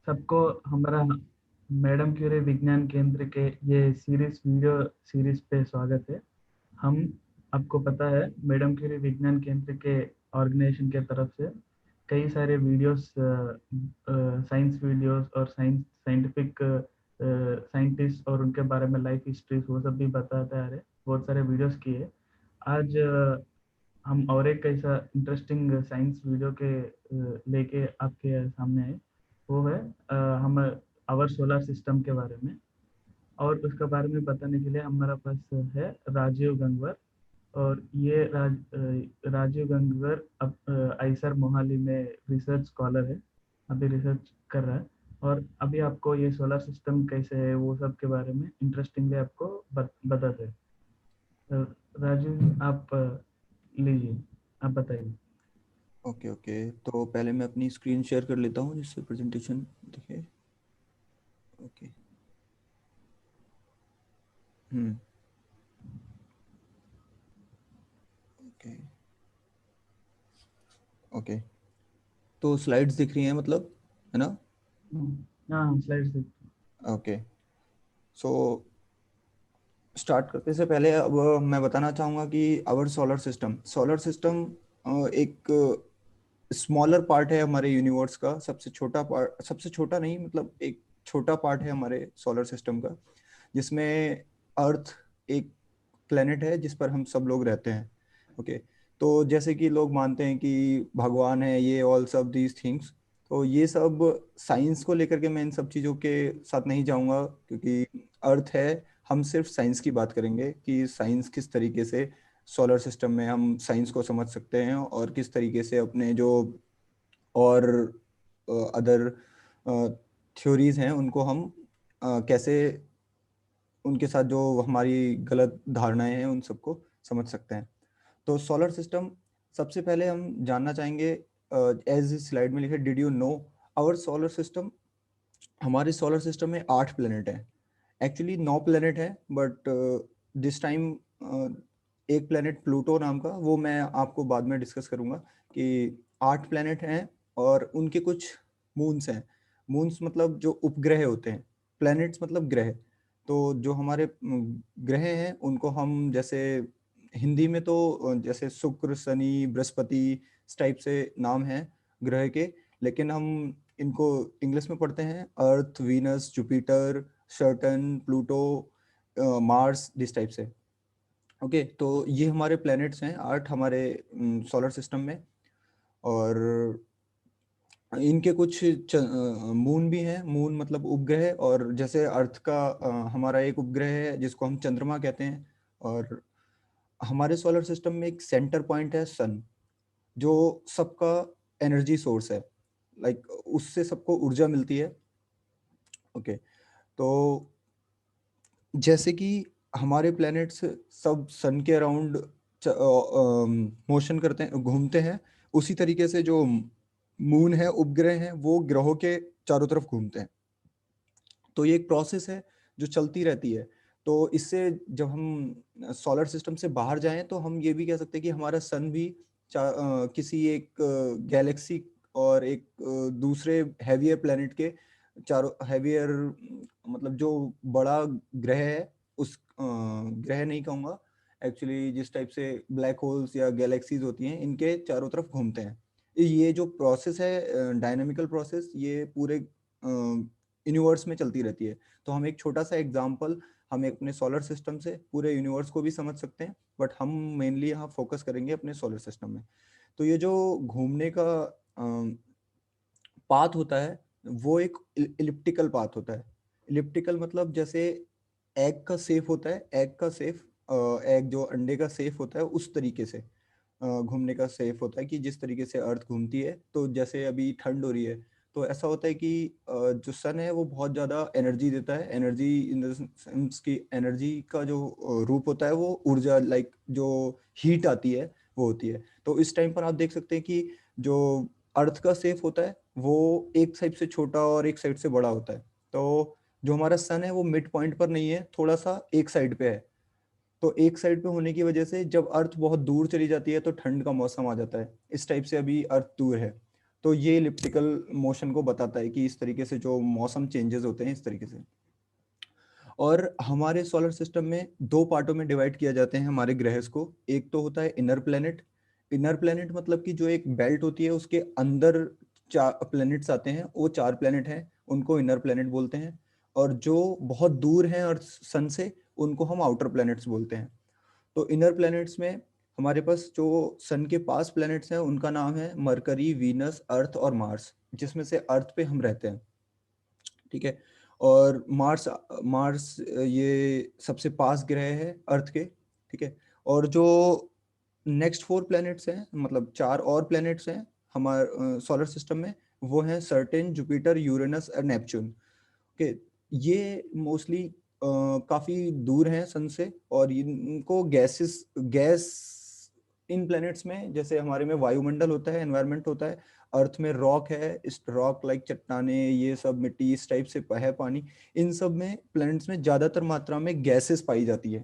सबको हमारा madam Curie विज्ञान केंद्र के ये वीडियो सीरीज पे स्वागत है। हम आपको पता है मैडम क्यूरी विज्ञान केंद्र के ऑर्गेनाइजेशन के तरफ से कई सारे वीडियोस, साइंस वीडियोस और साइंटिफिक साइंटिस्ट और उनके बारे में लाइफ हिस्ट्रीज वो सब भी बताते आ रहे, बहुत सारे वीडियोस किए। आज हम और एक ऐसा इंटरेस्टिंग साइंस वीडियो के लेके आपके सामने है। वो है हम आवर सोलर सिस्टम के बारे में, और उसके बारे में बताने के लिए हमारा पास है राजीव गंगवार। और ये राजीव गंगवार अब आईसर मोहाली में रिसर्च स्कॉलर है, अभी रिसर्च कर रहा है। और अभी आपको ये सोलर सिस्टम कैसे है वो सब के बारे में इंटरेस्टिंगली आपको बताते हैं। राजीव आप लीजिए, आप बताइए। ओके ओके, तो पहले मैं अपनी स्क्रीन शेयर कर लेता हूँ जिससे प्रेजेंटेशन दिखे। ओके। हम्म। ओके ओके, तो स्लाइड्स दिख रही हैं मतलब, है ना? हाँ, स्लाइड्स। ओके, सो स्टार्ट करने से पहले अब मैं बताना चाहूँगा कि आवर सोलर सिस्टम एक स्मॉलर पार्ट है हमारे यूनिवर्स का। सबसे छोटा पार्ट, सबसे छोटा नहीं मतलब एक छोटा पार्ट है हमारे सोलर सिस्टम का, जिसमें अर्थ एक प्लेनेट है जिस पर हम सब लोग रहते हैं। ओके, तो जैसे कि लोग मानते हैं कि भगवान है, ये ऑल सब दीज थिंग्स, तो ये सब साइंस को लेकर के मैं इन सब चीज़ों के साथ नहीं जाऊंगा, क्योंकि अर्थ है। हम सिर्फ साइंस की बात करेंगे कि साइंस किस तरीके से सोलर सिस्टम में हम साइंस को समझ सकते हैं, और किस तरीके से अपने जो और अदर थ्योरीज हैं उनको हम कैसे, उनके साथ जो हमारी गलत धारणाएं हैं उन सबको समझ सकते हैं। तो सोलर सिस्टम, सबसे पहले हम जानना चाहेंगे, एज इस स्लाइड में लिखे, did you know our solar system. हमारे सोलर सिस्टम में 8 प्लेनेट हैं। एक्चुअली 9 प्लेनेट है, बट दिस टाइम एक प्लेनेट प्लूटो नाम का, वो मैं आपको बाद में डिस्कस करूंगा कि 8 प्लेनेट हैं और उनके कुछ मून्स हैं। मून्स मतलब जो उपग्रह होते हैं, प्लैनेट्स मतलब ग्रह। तो जो हमारे ग्रह हैं उनको हम जैसे हिंदी में तो जैसे शुक्र, शनि, बृहस्पति, इस टाइप से नाम है ग्रह के, लेकिन हम इनको इंग्लिश में पढ़ते हैं earth, Venus, Jupiter, Saturn, Pluto, Mars, this type से। ओके, तो ये हमारे प्लैनेट्स हैं 8 हमारे सोलर सिस्टम में। और इनके कुछ मून भी हैं। मून मतलब उपग्रह, और जैसे अर्थ का हमारा एक उपग्रह है जिसको हम चंद्रमा कहते हैं। और हमारे सोलर सिस्टम में एक सेंटर पॉइंट है सन, जो सबका एनर्जी सोर्स है, लाइक उससे सबको ऊर्जा मिलती है। ओके, तो जैसे कि हमारे प्लैनेट्स सब सन के अराउंड मोशन करते हैं, घूमते हैं, उसी तरीके से जो मून है, उपग्रह हैं, वो ग्रहों के चारों तरफ घूमते हैं। तो ये एक प्रोसेस है जो चलती रहती है। तो इससे जब हम सोलर सिस्टम से बाहर जाएं तो हम ये भी कह सकते हैं कि हमारा सन भी किसी एक गैलेक्सी और एक दूसरे हैवियर प्लेनेट के चारों, हैवियर मतलब जो बड़ा ग्रह है, उस ग्रह नहीं कहूँगा एक्चुअली, जिस टाइप से ब्लैक होल्स या गैलेक्सीज होती हैं, इनके चारों तरफ घूमते हैं। ये जो प्रोसेस है, डायनामिकल प्रोसेस, ये पूरे यूनिवर्स में चलती रहती है। तो हम एक छोटा सा एग्जांपल, हम अपने सोलर सिस्टम से पूरे यूनिवर्स को भी समझ सकते हैं, बट हम मेनली यहाँ फोकस करेंगे अपने सोलर सिस्टम में। तो ये जो घूमने का पाथ होता है, वो एक इलिप्टिकल पाथ होता है। इलिप्टिकल मतलब जैसे एग का सेफ होता है, एग का सेफ, एग जो अंडे का सेफ होता है, उस तरीके से घूमने का सेफ होता है कि जिस तरीके से अर्थ घूमती है। तो जैसे अभी ठंड हो रही है, तो ऐसा होता है कि जो सन है वो बहुत ज़्यादा एनर्जी देता है। एनर्जी इन द सेंस की एनर्जी का जो रूप होता है वो ऊर्जा, लाइक जो हीट आती है वो होती है। तो इस टाइम पर आप देख सकते हैं कि जो अर्थ का सेफ होता है वो एक साइड से छोटा और एक साइड से बड़ा होता है। तो जो हमारा सन है वो मिड पॉइंट पर नहीं है, थोड़ा सा एक साइड पे है। तो एक साइड पे होने की वजह से जब अर्थ बहुत दूर चली जाती है तो ठंड का मौसम आ जाता है। इस टाइप से अभी अर्थ दूर है। तो ये इलिप्टिकल मोशन को बताता है कि इस तरीके से जो मौसम चेंजेस होते हैं इस तरीके से। और हमारे सोलर सिस्टम में दो पार्टों में डिवाइड किया जाते हैं हमारे ग्रह को। एक तो होता है इनर प्लेनेट। इनर प्लेनेट मतलब कि जो एक बेल्ट होती है उसके अंदर चार प्लेनेट्स आते हैं, वो चार प्लेनेट हैं, उनको इनर प्लेनेट बोलते हैं। और जो बहुत दूर हैं और सन से, उनको हम आउटर प्लैनेट्स बोलते हैं। तो इनर प्लैनेट्स में हमारे पास जो सन के पास प्लैनेट्स हैं उनका नाम है मरकरी, वीनस, अर्थ और मार्स, जिसमें से अर्थ पे हम रहते हैं, ठीक है। और मार्स मार्स ये सबसे पास ग्रह है अर्थ के, ठीक है। और जो नेक्स्ट फोर प्लैनेट्स हैं, मतलब चार और प्लैनेट्स हैं हमारे सोलर सिस्टम में, वो हैं सर्टेन, जुपिटर, यूरेनस और नेपच्यून। ओके, ये मोस्टली काफी दूर हैं सन से, और इनको गैस इन प्लैनेट्स में, जैसे हमारे में वायुमंडल होता है, एनवायरनमेंट होता है, अर्थ में रॉक है, इस रॉक लाइक चट्टाने, ये सब मिट्टी इस टाइप से है, पानी, इन सब में प्लैनेट्स में ज्यादातर मात्रा में गैसेस पाई जाती है।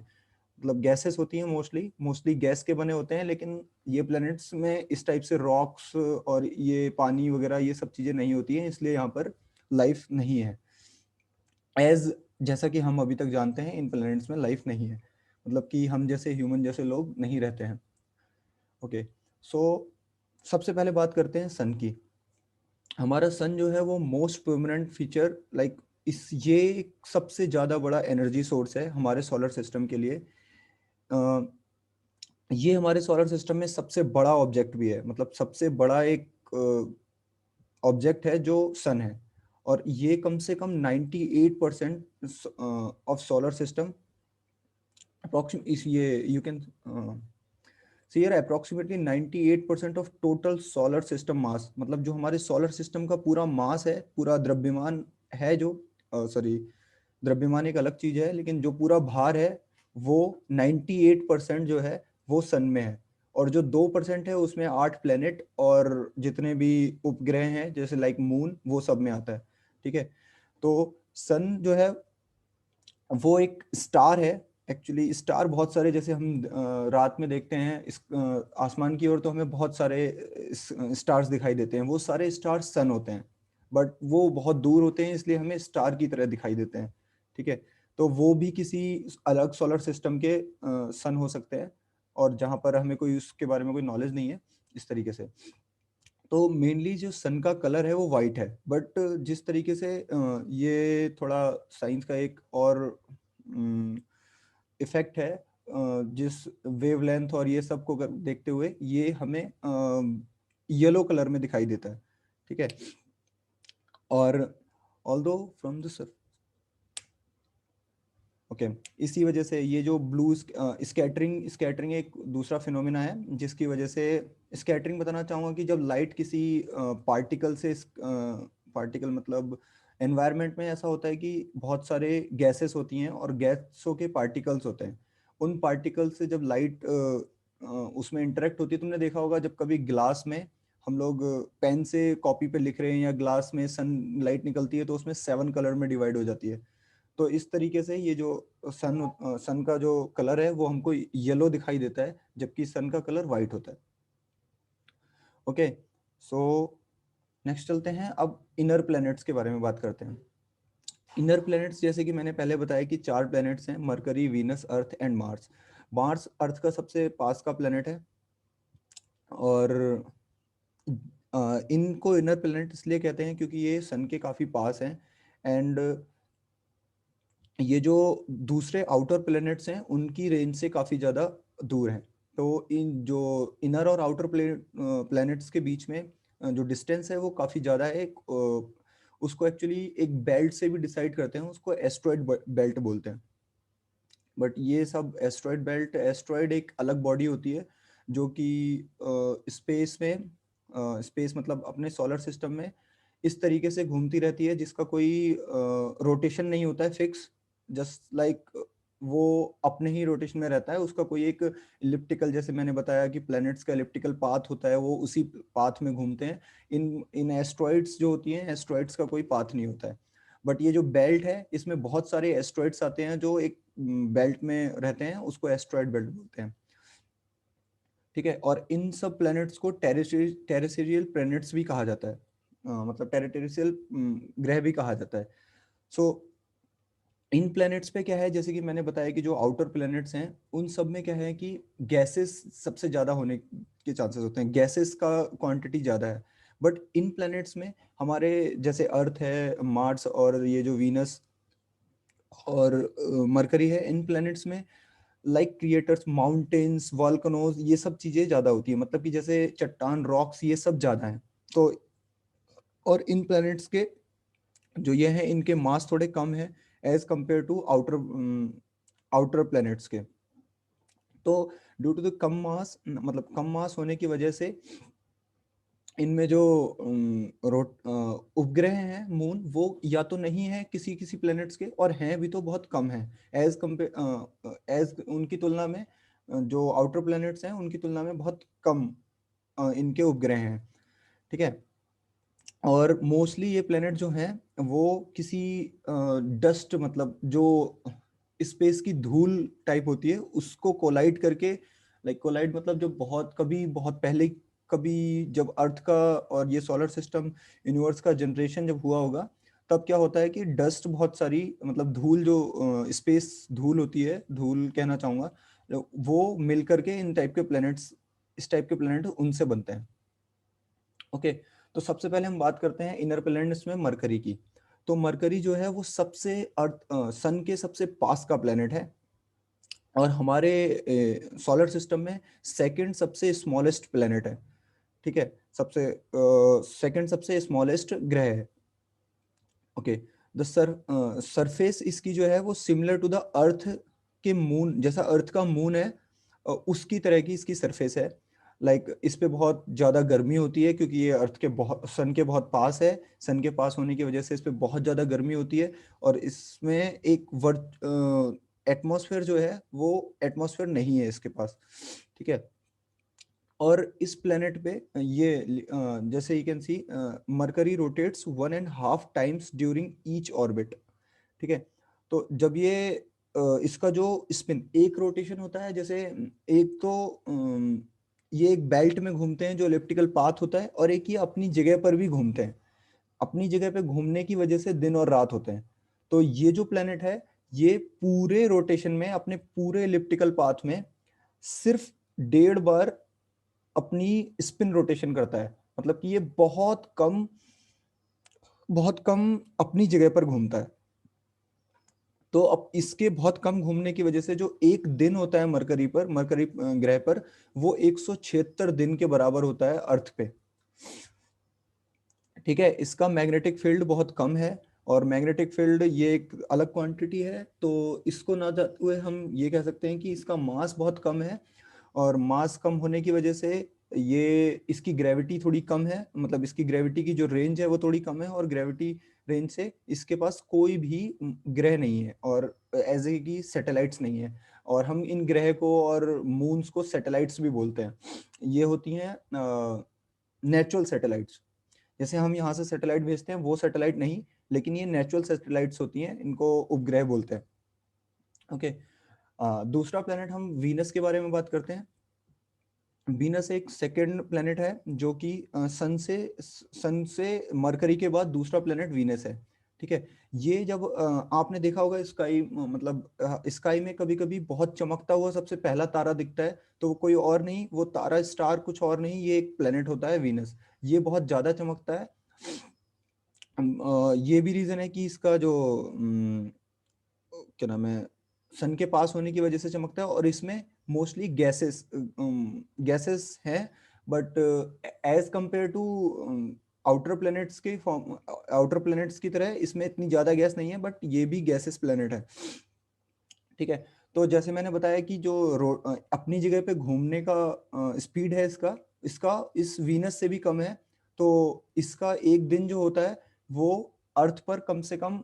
मतलब गैसेस होती हैं, मोस्टली मोस्टली गैस के बने होते हैं, लेकिन ये प्लैनेट्स में इस टाइप से रॉक्स और ये पानी वगैरह ये सब चीजें नहीं होती हैं, इसलिए यहाँ पर लाइफ नहीं है। एज जैसा कि हम अभी तक जानते हैं, इन प्लैनेट्स में लाइफ नहीं है, मतलब कि हम जैसे ह्यूमन जैसे लोग नहीं रहते हैं। ओके, सो सबसे पहले बात करते हैं सन की। हमारा सन जो है वो मोस्ट परमानेंट फीचर, लाइक इस ये एक सबसे ज्यादा बड़ा एनर्जी सोर्स है हमारे सोलर सिस्टम के लिए। ये हमारे सोलर सिस्टम में सबसे बड़ा ऑब्जेक्ट भी है, मतलब सबसे बड़ा एक ऑब्जेक्ट है जो सन है। और ये कम से कम 98% of solar system approximate is ये you can see here approximately 98% of total solar system mass, मतलब जो हमारे सोलर सिस्टम का पूरा मास है, पूरा द्रव्यमान है, जो सॉरी द्रव्यमान एक अलग चीज है, लेकिन जो पूरा भार है वो 98% जो है वो सन में है। और जो 2% है उसमें 8 प्लेनेट और जितने भी उपग्रह हैं जैसे लाइक मून, वो सब में आता है, ठीक है। तो सन जो है वो एक स्टार है। एक्चुअली स्टार बहुत सारे, जैसे हम रात में देखते हैं इस आसमान की ओर, तो हमें बहुत सारे स्टार्स दिखाई देते हैं, वो सारे स्टार्स सन होते हैं, बट वो बहुत दूर होते हैं इसलिए हमें स्टार की तरह दिखाई देते हैं, ठीक है। तो वो भी किसी अलग सोलर सिस्टम के सन हो सकते हैं, और जहां पर हमें कोई उसके बारे में कोई नॉलेज नहीं है इस तरीके से। तो मेनली जो सन का कलर है वो वाइट है, बट जिस तरीके से ये थोड़ा साइंस का एक और इफेक्ट है, जिस वेवलेंथ और ये सब को देखते हुए ये हमें येलो कलर में दिखाई देता है, ठीक है। और ऑल्दो फ्रॉम द ओके, इसी वजह से ये जो ब्लू स्कैटरिंग स्कैटरिंग एक दूसरा फिनोमिना है, जिसकी वजह से स्कैटरिंग बताना चाहूँगा कि जब लाइट किसी पार्टिकल से, पार्टिकल मतलब एनवायरनमेंट में ऐसा होता है कि बहुत सारे गैसेस होती हैं और गैसों के पार्टिकल्स होते हैं। उन पार्टिकल से जब लाइट उसमें इंटरेक्ट होती है, तुमने देखा होगा जब कभी ग्लास में हम लोग पेन से कॉपी पे लिख रहे हैं या ग्लास में सन लाइट निकलती है तो उसमें 7 कलर में डिवाइड हो जाती है। तो इस तरीके से ये जो सन का जो कलर है वो हमको येलो दिखाई देता है, जबकि सन का कलर वाइट होता है। ओके, सो नेक्स्ट चलते हैं, अब इनर प्लैनेट्स के बारे में बात करते हैं। इनर प्लैनेट्स जैसे कि मैंने पहले बताया कि 4 प्लैनेट्स हैं, mercury, Venus, earth and Mars. Mars Earth का सबसे पास का प्लैनेट है, और इनको इनर प्लैनेट इसलिए कहते हैं क्योंकि ये सन के काफी पास हैं। एंड ये जो दूसरे आउटर प्लैनेट्स हैं उनकी रेंज से काफी ज्यादा दूर हैं। तो इन जो इनर और आउटर प्लैनेट्स के बीच में जो डिस्टेंस है वो काफी ज्यादा है। उसको एक्चुअली एक बेल्ट से भी डिसाइड करते हैं, उसको एस्ट्रॉइड बेल्ट बोलते हैं। बट ये सब एस्ट्रॉइड बेल्ट, एस्ट्रॉइड एक अलग बॉडी होती है जो कि स्पेस में, स्पेस मतलब अपने सोलर सिस्टम में इस तरीके से घूमती रहती है जिसका कोई रोटेशन नहीं होता है फिक्स, जस्ट लाइक वो अपने ही रोटेशन में रहता है, उसका कोई एक इलिप्टिकल, जैसे मैंने बताया कि प्लैनेट्स का इलिप्टिकल पाथ होता है, वो उसी पाथ में घूमते हैं। इन इन एस्ट्रॉइड्स जो होती हैं, एस्ट्रॉइड्स का कोई पाथ नहीं होता है। बट ये जो बेल्ट है इसमें बहुत सारे एस्ट्रॉइड्स आते हैं जो एक बेल्ट में रहते हैं, उसको एस्ट्रॉइड बेल्ट बोलते हैं, ठीक है। और इन सब प्लैनेट्स को टेरेस्ट्रियल प्लैनेट्स भी कहा जाता है, मतलब टेरेस्ट्रियल ग्रह भी कहा जाता है। सो इन प्लैनेट्स पे क्या है, जैसे कि मैंने बताया कि जो आउटर प्लैनेट्स हैं उन सब में क्या है कि गैसेस सबसे ज्यादा होने के चांसेस होते हैं, गैसेस का क्वांटिटी ज्यादा है। बट इन प्लैनेट्स में हमारे जैसे अर्थ है, मार्स और ये जो वीनस और मरकरी है, इन प्लैनेट्स में लाइक क्रिएटर्स, माउंटेन्स, वॉल्कनोज, ये सब चीजें ज्यादा होती है, मतलब कि जैसे चट्टान, रॉक्स, ये सब ज्यादा है। तो और इन प्लैनेट्स के जो ये हैं इनके मास थोड़े कम है as compare to outer outer planets के। तो ड्यू टू द कम मास, मतलब कम मास होने की वजह से इनमें जो उपग्रह हैं मून, वो या तो नहीं है किसी किसी प्लैनेट्स के, और हैं भी तो बहुत कम है एज कंपेयर, एज उनकी तुलना में जो आउटर प्लैनेट्स हैं उनकी तुलना में बहुत कम इनके उपग्रह हैं। ठीक है। और मोस्टली ये प्लेनेट जो हैं वो किसी डस्ट, मतलब जो स्पेस की धूल टाइप होती है उसको कोलाइड करके, लाइक कोलाइड मतलब जो बहुत कभी बहुत पहले, कभी जब अर्थ का और ये सोलर सिस्टम यूनिवर्स का जनरेशन जब हुआ होगा, तब क्या होता है कि डस्ट बहुत सारी, मतलब धूल, जो स्पेस धूल होती है, धूल कहना चाहूंगा, वो मिल करके इन टाइप के प्लैनेट्स, इस टाइप के प्लैनेट उनसे बनते हैं। ओके। तो सबसे पहले हम बात करते हैं इनर प्लैनेट्स में मरकरी की। तो मरकरी जो है वो सबसे सन के सबसे पास का प्लैनेट है, और हमारे सोलर सिस्टम में सेकंड सबसे स्मॉलेस्ट प्लैनेट है। ठीक है। सबसे सेकंड सबसे स्मॉलेस्ट ग्रह है। ओके। द सरफेस इसकी जो है वो सिमिलर टू द अर्थ के मून, जैसा अर्थ का मून है उसकी तरह की इसकी सरफेस है। लाइक इस पे बहुत ज़्यादा गर्मी होती है क्योंकि ये अर्थ के बहुत, सन के बहुत पास है। सन के पास होने की वजह से इस पे बहुत ज़्यादा गर्मी होती है, और इसमें एक वर्ट एटमॉस्फेयर जो है वो एटमॉस्फेयर नहीं है इसके पास। ठीक है। और इस प्लेनेट पे ये जैसे you can C Mercury rotates 1.5 times during each orbit. ठीक है। तो जब ये इसका जो स्पिन, एक रोटेशन होता है, जैसे एक तो ये एक बेल्ट में घूमते हैं जो इलिप्टिकल पाथ होता है, और एक ये अपनी जगह पर भी घूमते हैं। अपनी जगह पे घूमने की वजह से दिन और रात होते हैं। तो ये जो प्लेनेट है ये पूरे रोटेशन में, अपने पूरे इलिप्टिकल पाथ में सिर्फ 1.5 बार अपनी स्पिन रोटेशन करता है, मतलब कि ये बहुत कम अपनी जगह पर घूमता है। तो अब इसके बहुत कम घूमने की वजह से जो एक दिन होता है मरकरी पर, मरकरी ग्रह पर, वो 176 दिन के बराबर होता है अर्थ पे। ठीक है। इसका मैग्नेटिक फील्ड बहुत कम है, और मैग्नेटिक फील्ड ये एक अलग क्वांटिटी है, तो इसको ना जाते हुए हम ये कह सकते हैं कि इसका मास बहुत कम है, और मास कम होने की वजह से ये, इसकी ग्रेविटी थोड़ी कम है, मतलब इसकी ग्रेविटी की जो रेंज है वो थोड़ी कम है, और ग्रेविटी रेंज से इसके पास कोई भी ग्रह नहीं है, और एज ए की सैटेलाइट्स नहीं है। और हम इन ग्रह को और मून्स को सैटेलाइट्स भी बोलते हैं। ये होती हैं नेचुरल सैटेलाइट्स। जैसे हम यहाँ से सैटेलाइट भेजते हैं वो सैटेलाइट नहीं, लेकिन ये नेचुरल सैटेलाइट्स होती हैं, इनको उपग्रह बोलते हैं। ओके। दूसरा प्लेनेट हम वीनस के बारे में बात करते हैं। वीनस एक सेकेंड प्लेनेट है जो कि सन से मरकरी के बाद दूसरा प्लेनेट वीनस है। ठीक है। ये जब आपने देखा होगा स्काई, मतलब स्काई में कभी कभी बहुत चमकता हुआ सबसे पहला तारा दिखता है, तो वो कोई और नहीं, वो तारा स्टार कुछ और नहीं, ये एक प्लेनेट होता है वीनस। ये बहुत ज्यादा चमकता है। ये भी रीजन है कि इसका जो क्या नाम है, सन के पास होने की वजह से चमकता है, और इसमें मोस्टली गैसेस हैं। But as compare to outer planets के फॉर्म, आउटर प्लैनेट्स की तरह इसमें इतनी ज्यादा गैस नहीं है, बट ये भी गैसेस प्लैनेट है। ठीक है। तो जैसे मैंने बताया कि जो अपनी जगह पे घूमने का स्पीड है इसका, इसका इस वीनस से भी कम है। तो इसका एक दिन जो होता है वो अर्थ पर कम से कम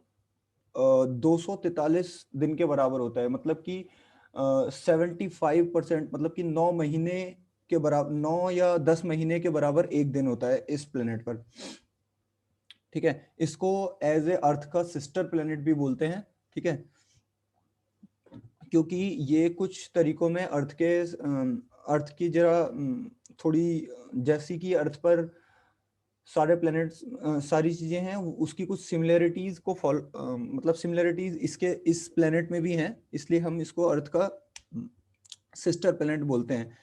243 दिन के बराबर होता है, मतलब कि 75%, मतलब कि 9 महीने के बराबर, 9 या 10 महीने के बराबर एक दिन होता है इस प्लेनेट पर। ठीक है। इसको एज ए अर्थ का सिस्टर प्लेनेट भी बोलते हैं। ठीक है। क्योंकि ये कुछ तरीकों में अर्थ के अर्थ की जरा थोड़ी, जैसी कि अर्थ पर सारे प्लैनेट्स सारी चीजें हैं, उसकी कुछ सिमिलरिटीज को मतलब सिमिलरिटीज इसके इस प्लैनेट में भी हैं, इसलिए हम इसको अर्थ का सिस्टर प्लैनेट बोलते हैं।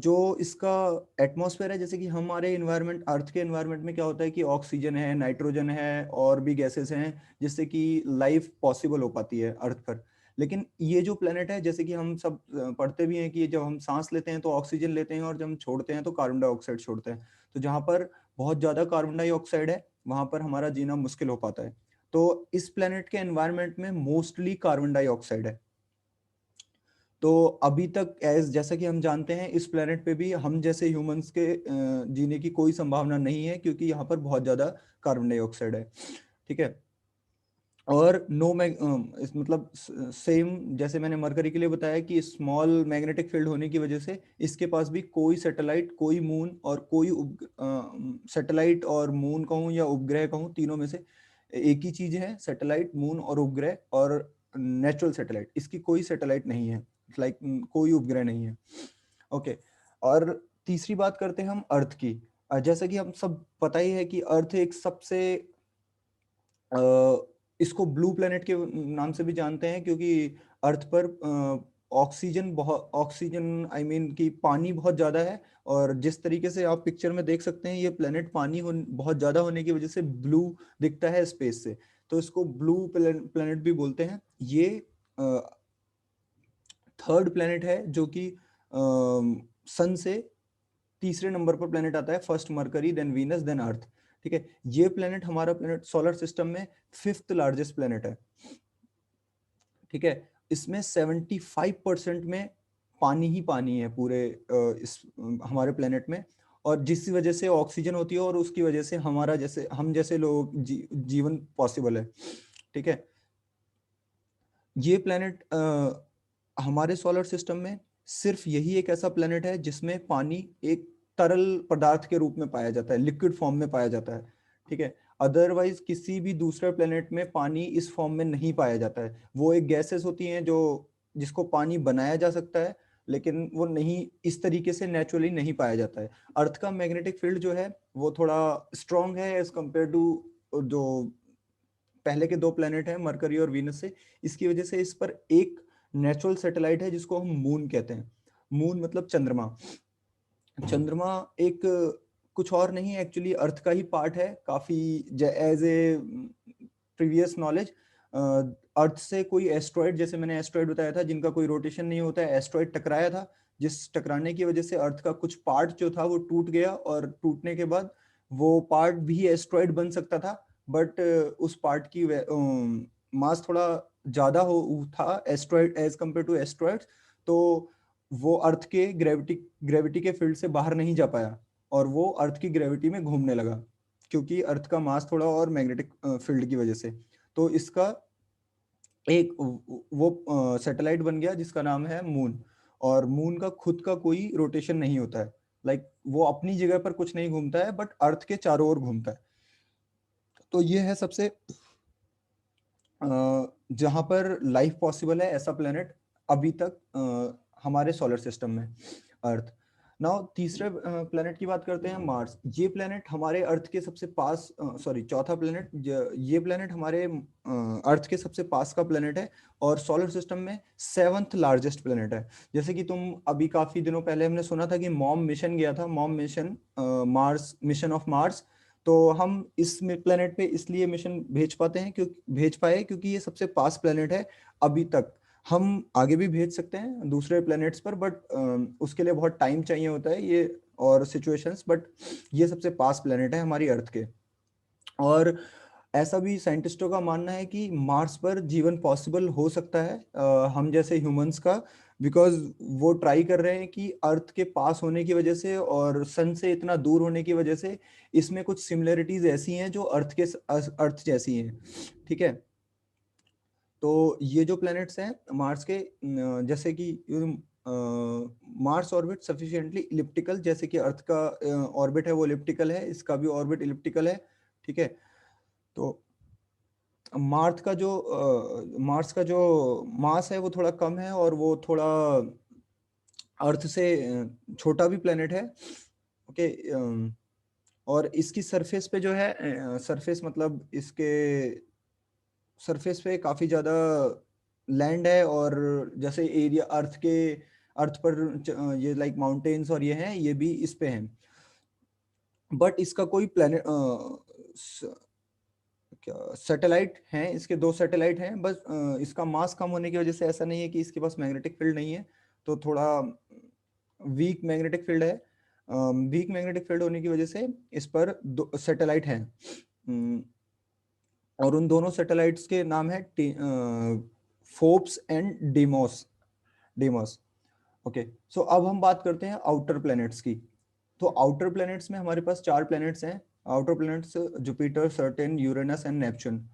जो इसका एटमॉस्फेयर है, जैसे कि हमारे इन्वायरमेंट, अर्थ के इन्वायरमेंट में क्या होता है कि ऑक्सीजन है, नाइट्रोजन है और भी गैसेस हैं, जिससे कि लाइफ पॉसिबल हो पाती है अर्थ पर। लेकिन ये जो प्लेनेट है, जैसे कि हम सब पढ़ते भी हैं कि जब हम सांस लेते हैं तो ऑक्सीजन लेते हैं, और जब हम छोड़ते हैं तो कार्बन डाइऑक्साइड छोड़ते हैं। तो जहाँ पर बहुत ज्यादा कार्बन डाइऑक्साइड है, वहां पर हमारा जीना मुश्किल हो पाता है। तो इस प्लेनेट के एनवायरनमेंट में मोस्टली कार्बन डाइऑक्साइड है। तो अभी तक जैसा कि हम जानते हैं, इस प्लेनेट पे भी हम जैसे ह्यूमंस के जीने की कोई संभावना नहीं है, क्योंकि यहाँ पर बहुत ज्यादा कार्बन डाइऑक्साइड है। ठीक है। और नो इस मतलब सेम जैसे मैंने मरकरी के लिए बताया कि स्मॉल मैग्नेटिक फील्ड होने की वजह से इसके पास भी कोई सैटेलाइट, कोई मून और कोई सैटेलाइट और मून कहूँ या उपग्रह कहूँ, तीनों में से एक ही चीज है, सैटेलाइट, मून और उपग्रह। और नेचुरल सैटेलाइट, इसकी कोई सैटेलाइट नहीं है, लाइक कोई उपग्रह नहीं है। ओके। और तीसरी बात करते हैं हम अर्थ की। जैसा कि हम सब पता ही है कि अर्थ एक सबसे इसको ब्लू प्लेनेट के नाम से भी जानते हैं, क्योंकि अर्थ पर ऑक्सीजन आई मीन कि पानी बहुत ज्यादा है। और जिस तरीके से आप पिक्चर में देख सकते हैं, ये प्लेनेट बहुत ज्यादा होने की वजह से ब्लू दिखता है स्पेस से, तो इसको ब्लू प्लेनेट भी बोलते हैं। ये थर्ड प्लेनेट है जो कि सन से तीसरे नंबर पर प्लेनेट आता है, first Mercury, then Venus, then earth. ठीक है। ये प्लेनेट, हमारा प्लेनेट सोलर सिस्टम में फिफ्थ लार्जेस्ट प्लेनेट है। ठीक है। इसमें 75% में पानी ही पानी है पूरे इस हमारे प्लेनेट में, और जिस वजह से ऑक्सीजन होती है, और उसकी वजह से हमारा जैसे हम जैसे लोग जीवन पॉसिबल है। ठीक है। ये प्लेनेट हमारे सोलर सिस्टम में सिर्फ यही एक ऐसा प्लेनेट है जिसमें पानी एक तरल पदार्थ के रूप में पाया जाता है, लिक्विड फॉर्म में पाया जाता है। ठीक है। अदरवाइज किसी भी दूसरे प्लेनेट में पानी इस फॉर्म में नहीं पाया जाता है। वो एक गैसेस होती हैं जो जिसको पानी बनाया जा सकता है, लेकिन वो नहीं, इस तरीके से नेचुरली नहीं पाया जाता है। अर्थ का मैग्नेटिक फील्ड जो है वो थोड़ा स्ट्रॉन्ग है एज कम्पेयर टू जो पहले के दो प्लेनेट हैं, मरकरी और वीनस से। इसकी वजह से इस पर एक नेचुरल सैटेलाइट है जिसको हम मून कहते हैं। मून मतलब चंद्रमा। चंद्रमा एक कुछ और नहीं है, एक्चुअली अर्थ का ही पार्ट है काफी। एज ए प्रीवियस नॉलेज, अर्थ से कोई एस्ट्रॉइड, जैसे मैंने एस्ट्रॉइड बताया था जिनका कोई रोटेशन नहीं होता है, एस्ट्रॉइड टकराया था, जिस टकराने की वजह से अर्थ का कुछ पार्ट जो था वो टूट गया, और टूटने के बाद वो पार्ट भी एस्ट्रॉइड बन सकता था। बट उस पार्ट की मास थोड़ा ज्यादा हो था asteroid as compare to asteroid, तो वो अर्थ के ग्रेविटी के फील्ड से बाहर नहीं जा पाया, और वो अर्थ की ग्रेविटी में घूमने लगा, क्योंकि अर्थ का मास थोड़ा और मैग्नेटिक फील्ड की वजह से। तो इसका एक वो सैटेलाइट बन गया जिसका नाम है मून। और मून का खुद का कोई रोटेशन नहीं होता है, लाइक वो अपनी जगह पर कुछ नहीं घूमता है, बट अर्थ के चारों ओर घूमता है। तो ये है सबसे जहां पर लाइफ पॉसिबल है ऐसा प्लेनेट अभी तक हमारे सोलर सिस्टम में, अर्थ। नाउ तीसरे प्लेनेट की बात करते हैं, मार्स। ये प्लेनेट हमारे अर्थ के सबसे पास, सॉरी चौथा प्लेनेट, ये प्लेनेट हमारे अर्थ के सबसे पास का प्लेनेट है, और सोलर सिस्टम में सेवंथ लार्जेस्ट प्लेनेट है। जैसे कि तुम अभी काफी दिनों पहले हमने सुना था कि मॉम मिशन गया था, mom mission, Mars mission of Mars. तो हम इस प्लेनेट पे इसलिए मिशन भेज पाए क्योंकि ये सबसे पास प्लेनेट है अभी तक। हम आगे भी भेज सकते हैं दूसरे प्लेनेट्स पर, बट उसके लिए बहुत टाइम चाहिए होता है ये और सिचुएशंस, बट ये सबसे पास प्लेनेट है हमारी अर्थ के। और ऐसा भी साइंटिस्टों का मानना है कि मार्स पर जीवन पॉसिबल हो सकता है हम जैसे ह्यूमंस का, बिकॉज वो ट्राई कर रहे हैं कि अर्थ के पास होने की वजह से और सन से इतना दूर होने की वजह से इसमें कुछ सिमिलरिटीज ऐसी हैं जो अर्थ जैसी हैं। ठीक है। तो ये जो प्लैनेट्स हैं मार्स के, जैसे कि मार्स ऑर्बिट सफिशिएंटली इलिप्टिकल, जैसे कि अर्थ का ऑर्बिट है वो इलिप्टिकल है, इसका भी ऑर्बिट इलिप्टिकल है। ठीक है। तो मार्स का जो मास है वो थोड़ा कम है, और वो थोड़ा अर्थ से छोटा भी प्लेनेट है। ओके, और इसकी सरफेस पे जो है, सरफेस मतलब इसके सरफेस पे काफी ज्यादा लैंड है, और जैसे एरिया अर्थ पर ये लाइक माउंटेन्स और ये हैं, ये भी इस पे हैं। बट इसका कोई प्लेनेट क्या सैटेलाइट हैं, इसके 2 सैटेलाइट हैं बस। इसका मास कम होने की वजह से ऐसा नहीं है कि इसके पास मैग्नेटिक फील्ड नहीं है, तो थोड़ा वीक मैग्नेटिक फील्ड है। वीक मैग्नेटिक फील्ड होने की वजह से इस पर 2 सैटेलाइट हैं। और उन दोनों सैटेलाइट्स के नाम है Phobos and Deimos. Deimos okay. So अब हम बात करते हैं आउटर प्लैनेट्स की। तो आउटर प्लैनेट्स में हमारे पास 4 प्लैनेट्स हैं। Outer planets Jupiter, Saturn, Uranus and Neptune,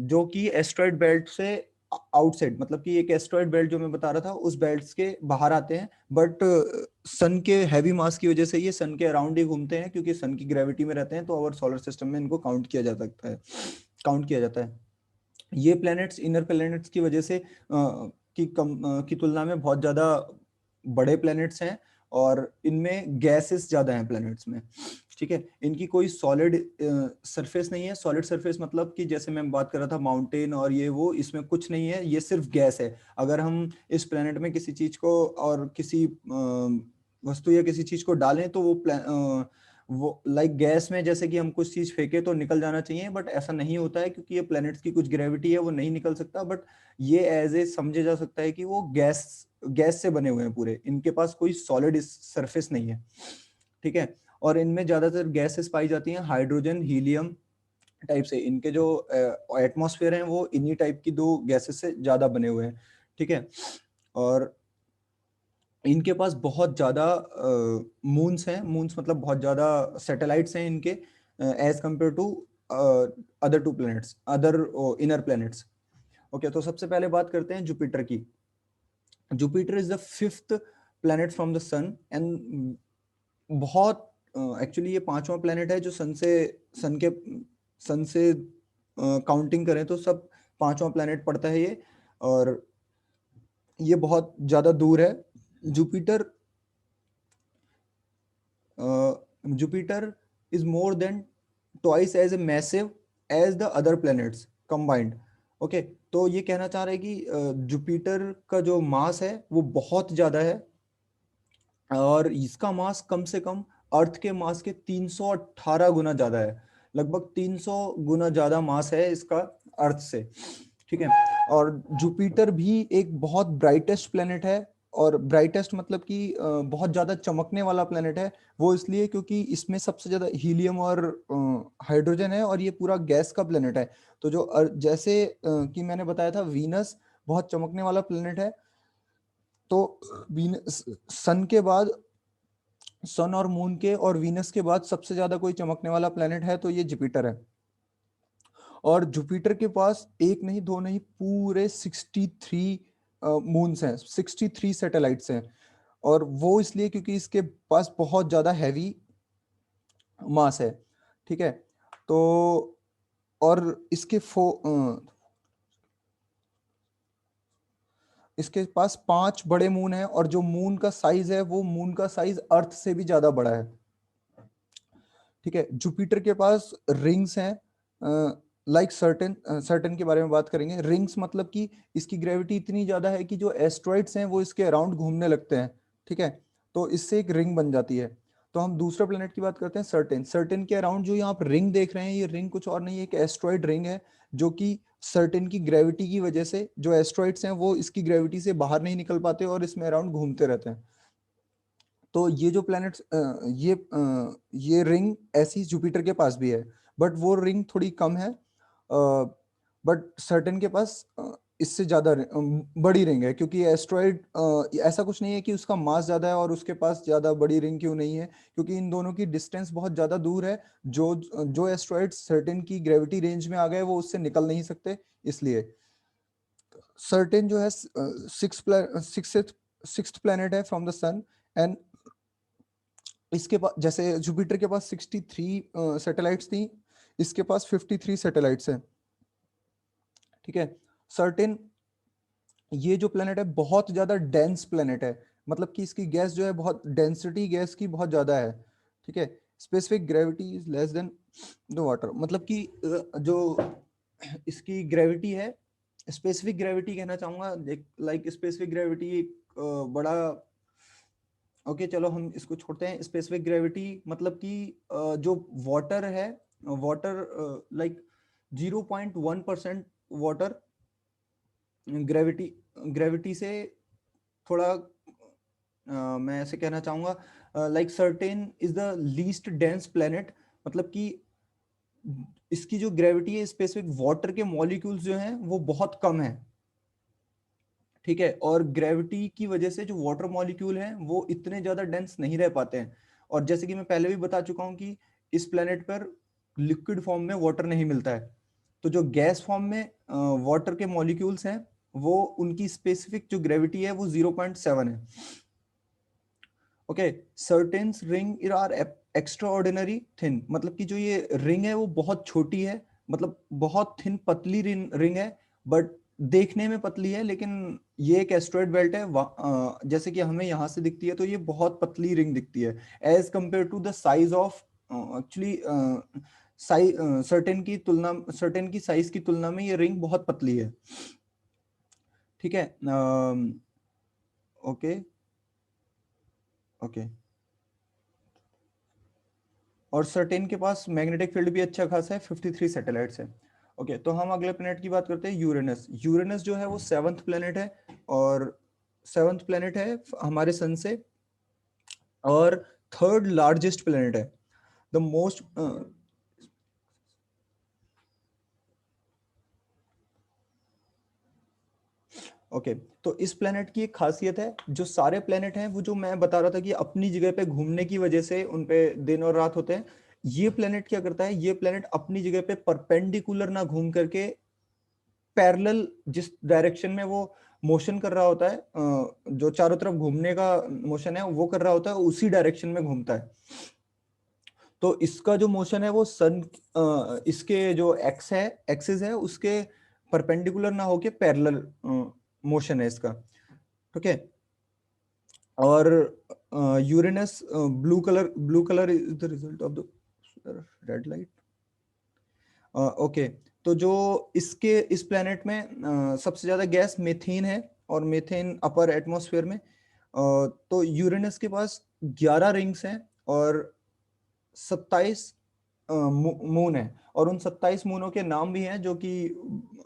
जो कि एस्ट्रॉइड बेल्ट से आउटसाइड, मतलब कि एक एस्ट्रॉइड बेल्ट जो मैं बता रहा था उस बेल्ट के बाहर आते हैं। बट सन के हैवी मास की वजह से ये सन के अराउंड ही घूमते हैं, क्योंकि सन की ग्रेविटी में रहते हैं, तो और सोलर सिस्टम में इनको काउंट किया जाता है। ये प्लैनेट्स इनर प्लैनेट्स की वजह से की तुलना में बहुत ज्यादा बड़े प्लैनेट्स हैं, और इनमें गैसेस ज्यादा हैं प्लैनेट्स में। ठीक है, इनकी कोई सॉलिड सरफेस नहीं है। सॉलिड सरफेस मतलब कि जैसे मैं बात कर रहा था माउंटेन और ये वो, इसमें कुछ नहीं है, ये सिर्फ गैस है। अगर हम इस प्लैनेट में किसी चीज को और किसी वस्तु या किसी चीज को डालें तो वो लाइक गैस में जैसे कि हम कुछ चीज फेंके तो निकल जाना चाहिए, बट ऐसा नहीं होता है, क्योंकि ये प्लैनेट्स की कुछ ग्रेविटी है, वो नहीं निकल सकता। बट ये एज ए समझे जा सकता है कि वो गैस से बने हुए हैं पूरे, इनके पास कोई सॉलिड सरफेस नहीं है। ठीक है, और इनमें ज्यादातर गैसेस पाई जाती हैं, हाइड्रोजन, हीलियम टाइप से। इनके जो एटमॉस्फेयर हैं वो इन्हीं टाइप की 2 गैसेस से ज्यादा बने हुए हैं। ठीक है, और इनके पास बहुत ज्यादा मून्स हैं। मून्स मतलब बहुत ज्यादा सैटेलाइट्स हैं इनके, as compare to other 2 planets, other inner planets. Okay, तो सबसे पहले बात करते हैं जुपिटर की। Jupiter is the 5th planet from the sun, and बहुत एक्चुअली ये 5वां प्लैनेट है जो सन से काउंटिंग करें तो सब 5वां प्लैनेट पड़ता है ये, और ये बहुत ज्यादा दूर है। Jupiter Jupiter is more than twice as a massive as the other planets combined. Okay, तो ये कहना चाह रहे हैं कि जुपिटर का जो मास है वो बहुत ज्यादा है, और इसका मास कम से कम अर्थ के मास के 318 गुना ज्यादा है। लगभग 300 गुना ज्यादा मास है इसका अर्थ से। ठीक है, और जुपिटर भी एक बहुत ब्राइटेस्ट प्लेनेट है, और ब्राइटेस्ट मतलब कि बहुत ज्यादा चमकने वाला प्लेनेट है। वो इसलिए क्योंकि इसमें सबसे ज्यादा हीलियम और हाइड्रोजन है, और ये पूरा गैस का प्लेनेट है। तो जो जैसे कि मैंने बताया था वीनस बहुत चमकने वाला प्लेनेट है, तो वीनस सन के बाद, सन और मून के और वीनस के बाद सबसे ज्यादा कोई चमकने वाला प्लेनेट है तो ये जुपिटर है। और जुपिटर के पास एक नहीं, 2 नहीं, पूरे 63 मून्स हैं, 63 सैटेलाइट्स हैं। और वो इसलिए क्योंकि इसके पास बहुत ज्यादा हैवी मास है। ठीक है, तो और इसके पास 5 बड़े मून हैं, और जो मून का साइज है वो मून का साइज अर्थ से भी ज्यादा बड़ा है। ठीक है, जुपिटर के पास रिंग्स हैं, लाइक सर्टेन के बारे में बात करेंगे। रिंग्स मतलब कि इसकी ग्रेविटी इतनी ज्यादा है कि जो एस्ट्रॉइड्स हैं वो इसके अराउंड घूमने लगते हैं। ठीक है, तो इससे एक रिंग बन जाती है। तो हम दूसरे प्लेनेट की बात करते हैं, सर्टेन। सर्टेन के अराउंड जो यहाँ आप रिंग देख रहे हैं, ये रिंग कुछ और नहीं है, एक एस्ट्रॉइड रिंग है, जो कि सर्टेन की ग्रेविटी की वजह से, जो एस्ट्रॉइड्स हैं वो इसकी ग्रेविटी से बाहर नहीं निकल पाते और इसमें अराउंड घूमते रहते हैं। तो ये जो प्लैनेट्स ये रिंग ऐसी जुपिटर के पास भी है, बट वो रिंग थोड़ी कम है। बट सर्टेन के पास इससे ज्यादा बड़ी रिंग है, क्योंकि एस्ट्रॉइड ऐसा कुछ नहीं है कि उसका मास ज्यादा है और उसके पास ज्यादा बड़ी रिंग क्यों नहीं है, क्योंकि इन दोनों की डिस्टेंस बहुत ज्यादा दूर है। जो जो एस्ट्रॉइड सर्टेन की ग्रेविटी रेंज में आ गए वो उससे निकल नहीं सकते, इसलिए सर्टेन जो है सिक्स्थ प्लैनेट है फ्रॉम द सन। एंड इसके पास, जैसे जुपिटर के पास 63 सैटेलाइट्स थी, इसके पास 53 सैटेलाइट्स हैं। ठीक है, सर्टेन ये जो प्लेनेट है बहुत ज्यादा डेंस प्लेनेट है। मतलब कि इसकी गैस जो है बहुत, डेंसिटी गैस की बहुत ज्यादा है, ठीक है। Specific gravity is less than the water, मतलब कि जो इसकी ग्रेविटी है, स्पेसिफिक ग्रेविटी कहना चाहूंगा, लाइक स्पेसिफिक ग्रेविटी एक बड़ा, ओके चलो हम इसको छोड़ते हैं। स्पेसिफिक ग्रेविटी मतलब कि जो वाटर है, water like 0.1% water gravity, gravity से थोड़ा मैं ऐसे कहना चाहूंगा, like certain is the least dense planet, मतलब कि इसकी जो ग्रेविटी है स्पेसिफिक वाटर के मॉलिक्यूल्स जो हैं वो बहुत कम है, ठीक है। और ग्रेविटी की वजह से जो वाटर मॉलिक्यूल हैं वो इतने ज्यादा डेंस नहीं रह पाते हैं। और जैसे कि मैं पहले भी बता चुका हूं कि इस प्लेनेट पर लिक्विड फॉर्म में वाटर नहीं मिलता है, तो जो गैस फॉर्म में वाटर के मॉलिक्यूल्स हैं वो, उनकी स्पेसिफिक जो ग्रेविटी है वो 0.7 है, okay. Saturn's ring are extraordinary thin, मतलब कि जो ये रिंग है वो बहुत छोटी है, मतलब बहुत थिन पतली रिंग है, बट देखने में पतली है, लेकिन ये एक एस्ट्रॉइड बेल्ट है, जैसे कि हमें यहाँ से दिखती है तो ये बहुत पतली रिंग दिखती है as compare to the size of, actually size, certain की साइज की तुलना में ये रिंग बहुत पतली है, ठीक है। Okay okay. और सर्टेन के पास मैग्नेटिक फील्ड भी अच्छा खासा है, 53 सैटेलाइट्स है, ओके। तो हम अगले प्लेनेट की बात करते हैं, यूरेनस। यूरेनस जो है वो 7th प्लेनेट है, और 7th प्लेनेट है हमारे सन से, और 3rd लार्जेस्ट प्लेनेट है, द मोस्ट, ओके। तो इस प्लेनेट की एक खासियत है, जो सारे प्लेनेट हैं वो, जो मैं बता रहा था कि अपनी जगह पे घूमने की वजह से उन पे दिन और रात होते हैं, ये प्लेनेट क्या करता है, ये प्लेनेट अपनी जगह पे परपेंडिकुलर ना घूम करके पैरेलल, जिस डायरेक्शन में वो मोशन कर रहा होता है, जो चारों तरफ घूमने का मोशन है वो कर रहा होता है, उसी डायरेक्शन में घूमता है। तो इसका जो मोशन है वो सन, इसके जो एक्सिस है उसके परपेंडिकुलर ना होके पैरेलल मोशन है इसका, ठीक है। और Uranus blue colour is the result of the red light, okay. तो जो इसके इस प्लेनेट में सबसे ज्यादा गैस मेथेन है, और मेथेन अपर एटमॉस्फेयर में, तो यूरेनस के पास 11 रिंग्स हैं और 27 मून है, और उन 27 मूनों के नाम भी हैं जो कि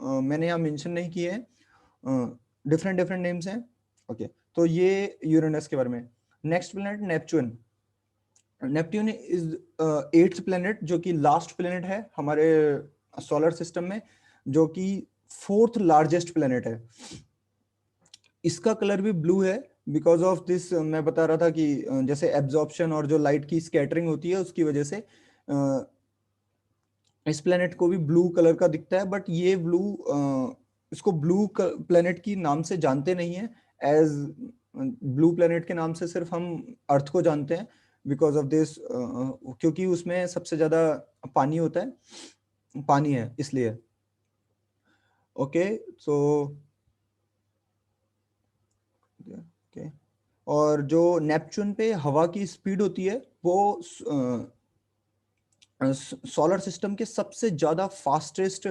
मैंने यहाँ मेंशन नहीं किए हैं, डिफरेंट डिफरेंट नेम्स हैं, ओके। तो ये यूरेनस के बारे में। Next planet Neptune. Neptune is 8th planet, जो कि लास्ट प्लेनेट है हमारे सोलर सिस्टम में, जो कि 4th लार्जेस्ट प्लेनेट है। इसका कलर भी ब्लू है, बिकॉज ऑफ दिस, मैं बता रहा था कि जैसे एब्जॉर्प्शन और जो लाइट की स्कैटरिंग होती है उसकी वजह से इस प्लेनेट को भी ब्लू कलर का दिखता है, बट ये ब्लू, इसको ब्लू प्लेनेट की नाम से जानते नहीं है, एज ब्लू प्लेनेट के नाम से सिर्फ हम अर्थ को जानते हैं, बिकॉज ऑफ दिस, क्योंकि उसमें सबसे ज्यादा पानी होता है, पानी है इसलिए, ओके। So okay. और जो नेपच्यून पे हवा की स्पीड होती है वो सोलर सिस्टम के सबसे ज्यादा फास्टेस्ट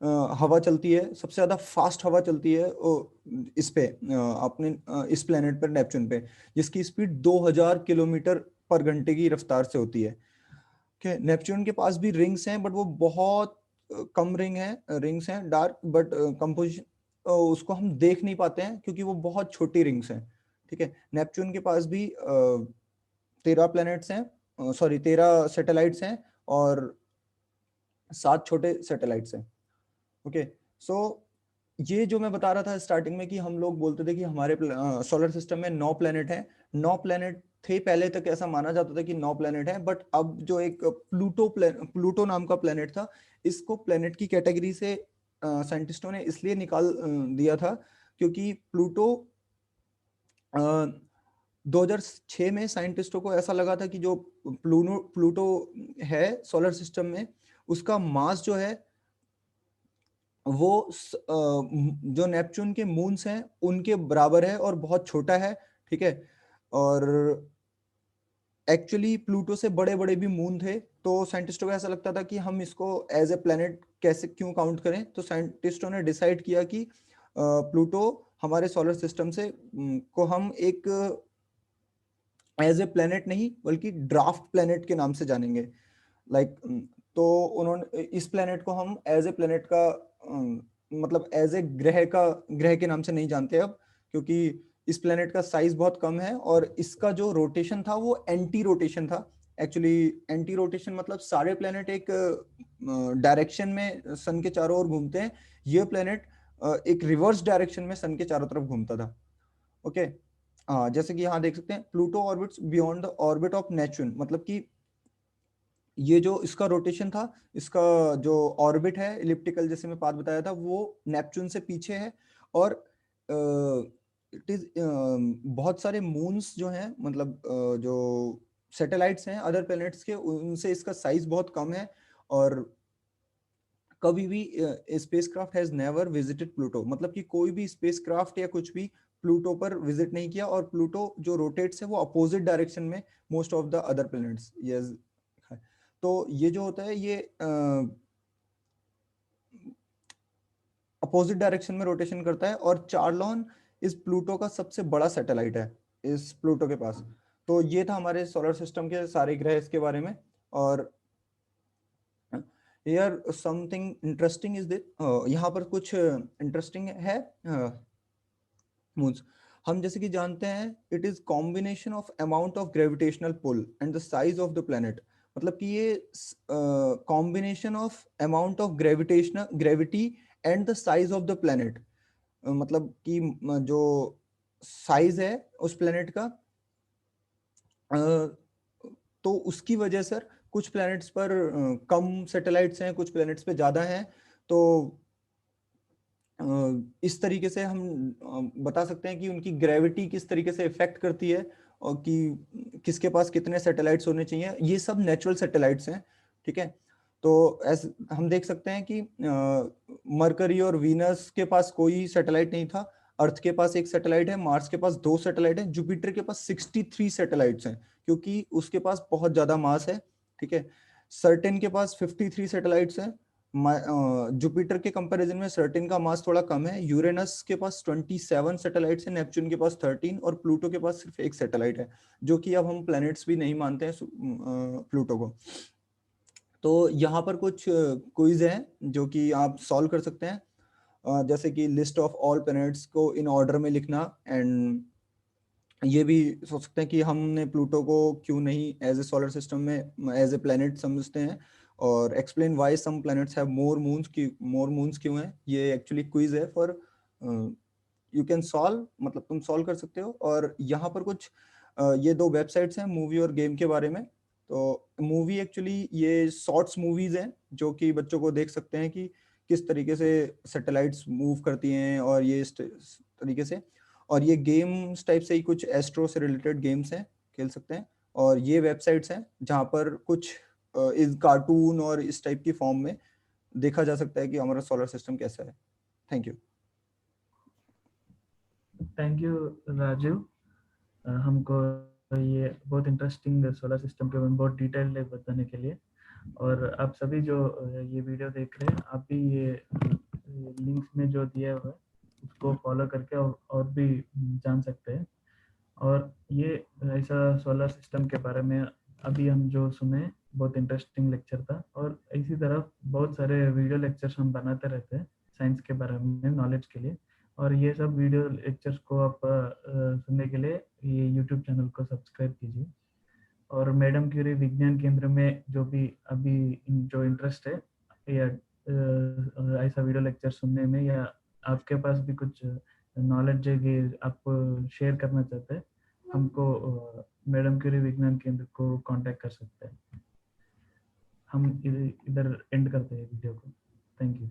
हवा चलती है, सबसे ज्यादा फास्ट हवा चलती है इस पे, अपने इस प्लेनेट पर नेपच्यून पे, जिसकी स्पीड 2000 किलोमीटर पर घंटे की रफ्तार से होती है, okay, नेपच्यून के पास भी रिंग्स हैं, बट वो बहुत कम रिंग्स हैं डार्क, बट कंपोजिशन उसको हम देख नहीं पाते हैं क्योंकि वो बहुत छोटी रिंग्स हैं, ठीक है। नेपच्यून के पास भी 13 प्लैनेट्स हैं, सॉरी 13 सैटेलाइट्स हैं, और 7 छोटे सैटेलाइट्स हैं, ओके। सो ये जो मैं बता रहा था स्टार्टिंग में कि हम लोग बोलते थे कि हमारे सोलर सिस्टम में 9 प्लैनेट हैं, 9 प्लैनेट थे पहले तक, ऐसा माना जाता था कि 9 प्लैनेट हैं, बट अब जो एक प्लूटो नाम का प्लैनेट था, इसको प्लैनेट की कैटेगरी से साइंटिस्टों ने इसलिए निकाल दिया था क्योंकि प्लूटो, 2006 में साइंटिस्टों को ऐसा लगा था कि जो प्लूटो है सोलर सिस्टम में, उसका मास जो है वो जो नेपच्यून के मून्स हैं उनके बराबर है और बहुत छोटा है, ठीक है। और एक्चुअली प्लूटो से बड़े बड़े भी मून थे, तो साइंटिस्टों को ऐसा लगता था कि हम इसको एज ए प्लेनेट कैसे क्यों काउंट करें। तो साइंटिस्टों ने डिसाइड किया कि प्लूटो हमारे सोलर सिस्टम से को हम एक एज ए प्लेनेट नहीं बल्कि ड्राफ्ट प्लेनेट के नाम से जानेंगे। लाइक तो उन्होंने इस प्लेनेट को हम एज ए प्लेनेट का मतलब एज ए ग्रह के नाम से नहीं जानते अब, क्योंकि इस प्लेनेट का साइज बहुत कम है और इसका जो रोटेशन था वो एंटी रोटेशन था। एक्चुअली एंटी रोटेशन मतलब सारे प्लेनेट एक डायरेक्शन में सन के चारों ओर घूमते हैं, ये प्लेनेट एक रिवर्स डायरेक्शन में सन के चारों तरफ घूमता था। ओके, जैसे कि यहाँ देख सकते हैं Pluto orbits beyond the orbit of Neptune, मतलब कि ये जो इसका रोटेशन था, इसका जो ऑर्बिट है इलिप्टिकल जैसे मैं बात बताया था, वो नेपच्यून से पीछे है। और इट इज बहुत सारे मून्स जो हैं, मतलब जो सैटेलाइट्स हैं अदर प्लैनेट्स के, उनसे इसका साइज बहुत कम है। और कभी भी spacecraft has never visited Pluto, मतलब कि कोई भी स्पेसक्राफ्ट या कुछ भी प्लूटो पर विजिट नहीं किया। और प्लूटो जो रोटेट्स है वो अपोजिट डायरेक्शन में most of the other planets. Yes, तो ये जो होता है ये अपोजिट डायरेक्शन में रोटेशन करता है। और चार्लॉन इस प्लूटो का सबसे बड़ा सैटेलाइट है इस प्लूटो के पास। तो ये था हमारे सोलर सिस्टम के सारे ग्रह इसके बारे में। और यार समथिंग इंटरेस्टिंग इज दिस, यहाँ पर कुछ इंटरेस्टिंग है। मून्स हम जैसे कि जानते हैं it is combination of amount of gravitational pull and the size of the planet, मतलब कि ये combination of amount of gravity and the size of the planet, मतलब कि जो साइज है उस प्लेनेट का, तो उसकी वजह से कुछ प्लैनेट्स पर कम सैटेलाइट्स हैं, कुछ प्लैनेट्स पे ज्यादा हैं। तो इस तरीके से हम बता सकते हैं कि उनकी ग्रेविटी किस तरीके से इफेक्ट करती है और कि किसके पास कितने सैटेलाइट्स होने चाहिए। ये सब नेचुरल सैटेलाइट्स हैं, ठीक है। तो ऐसे हम देख सकते हैं कि मरकरी और वीनस के पास कोई सैटेलाइट नहीं था, अर्थ के पास एक सैटेलाइट है, मार्स के पास 2 सैटेलाइट है, जुपिटर के पास 63 सैटेलाइट्स हैं क्योंकि उसके पास बहुत ज्यादा मास है, ठीक है। सर्टेन के पास 53 सैटेलाइट्स हैं। जुपिटर के कंपैरिजन में सर्टेन का मास थोड़ा कम है। यूरेनस के पास 27 सैटेलाइट्स हैं, नेपच्यून के पास 13 और प्लूटो के पास सिर्फ एक सैटेलाइट है, जो कि अब हम प्लैनेट्स भी नहीं मानते हैं प्लूटो को। तो यहाँ पर कुछ क्विज हैं जो कि आप सॉल्व कर सकते हैं, जैसे कि लिस्ट ऑफ ऑल प्लैनेट्स को इन ऑर्डर में लिखना। एंड ये भी सोच सकते हैं कि हमने प्लूटो को क्यों नहीं एज ए सोलर सिस्टम में एज ए प्लेनेट समझते हैं। और explain why some planets have more moons, की मोर मून्स क्यों हैं। ये एक्चुअली क्विज है फॉर यू कैन सॉल्व, मतलब तुम सॉल्व कर सकते हो। और यहाँ पर कुछ ये 2 वेबसाइट्स हैं मूवी और गेम के बारे में। तो मूवी एक्चुअली ये शॉर्ट्स मूवीज हैं जो कि बच्चों को देख सकते हैं कि किस तरीके से सैटेलाइट्स मूव करती हैं और ये इस तरीके से। और ये गेम्स टाइप से ही कुछ एस्ट्रो से रिलेटेड गेम्स हैं, खेल सकते हैं। और ये वेबसाइट्स हैं जहाँ पर कुछ इस कार्टून और इस टाइप की फॉर्म में देखा जा सकता है कि हमारा सोलर सिस्टम कैसा है। Thank you. Thank you Rajiv, हमको ये बहुत इंटरेस्टिंग सोलर सिस्टम के बारे में बहुत डिटेल में बताने के लिए। और आप सभी जो ये वीडियो देख रहे हैं, आप भी ये लिंक्स में जो दिया हुआ है उसको फॉलो करके और भी जान सकते हैं। और ये ऐसा सोलर सिस्टम के बारे में अभी हम जो सुने बहुत इंटरेस्टिंग लेक्चर था। और इसी तरह बहुत सारे वीडियो लेक्चर्स हम बनाते रहते हैं साइंस के बारे में नॉलेज के लिए। और ये सब वीडियो लेक्चर्स को आप सुनने के लिए ये यूट्यूब चैनल को सब्सक्राइब कीजिए। और मैडम क्यूरी विज्ञान केंद्र में जो भी अभी जो इंटरेस्ट है या ऐसा वीडियो लेक्चर सुनने में, या आपके पास भी कुछ नॉलेज है कि आप शेयर करना चाहते हैं, हमको मैडम क्यूरी विज्ञान केंद्र को कांटेक्ट कर सकते हैं। हम इधर एंड करते हैं वीडियो को। Thank you.